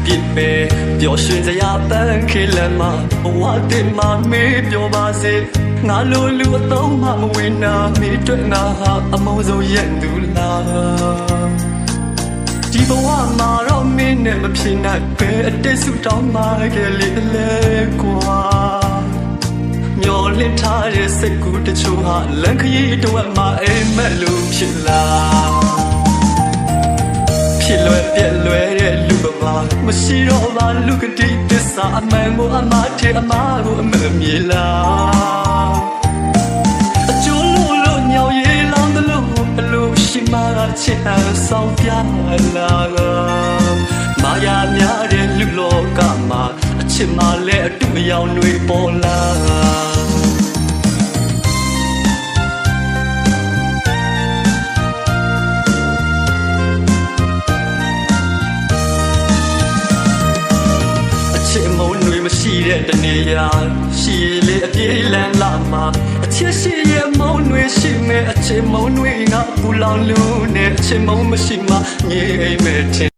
ပြစ်ပဲပျော်ရွှင်စရာပန်းခေလမ်းမှာဘဝတင်မှာမေးပြောပါစေငါလိုလူအသုံးမှမဝင်နာမိတွေ့ငါဟာအမုန်းဆုံးရဲ့သူလားဒီဘဝမှာတော့မင်းနဲ့မဖြစ်နိုင်ပဲအတိတ်ဆုတောင်းမှခဲ့လေလေကွာမျောလင့်ထားတဲ့စိတ်ကူးတချို့ဟာလမ်းခရီးတော့မှအိမ်မက်လို့ဖြစ်လာဖြစ်လွယ်ပြက်လွယ်တဲ့လူပမာမရှိတော့ပါလူကတိသစ္စာအမှန်ကိုအမှားထဲအမှားကိုအမှန်မြေလားအကျိုးလို့ညောင်ရည်လောင်းတယ်လို့အလိုရှိမှချစ်အောင်ဆောင်ပြလာမာယာများတဲ့လူလောကမှာအချစ်မှလည်းအတူအယောင်တွေပေါ်လာမရှိတဲ့တနေရာရှိလေအပြေးလန်းလာမှာအချစ်ရှိရဲ့မုံတွေရှိမဲ့အချစ်မုံတွေငါပူလောင်လို့နဲ့အချစ်မုံမရှိမှငြိမ်မဲ့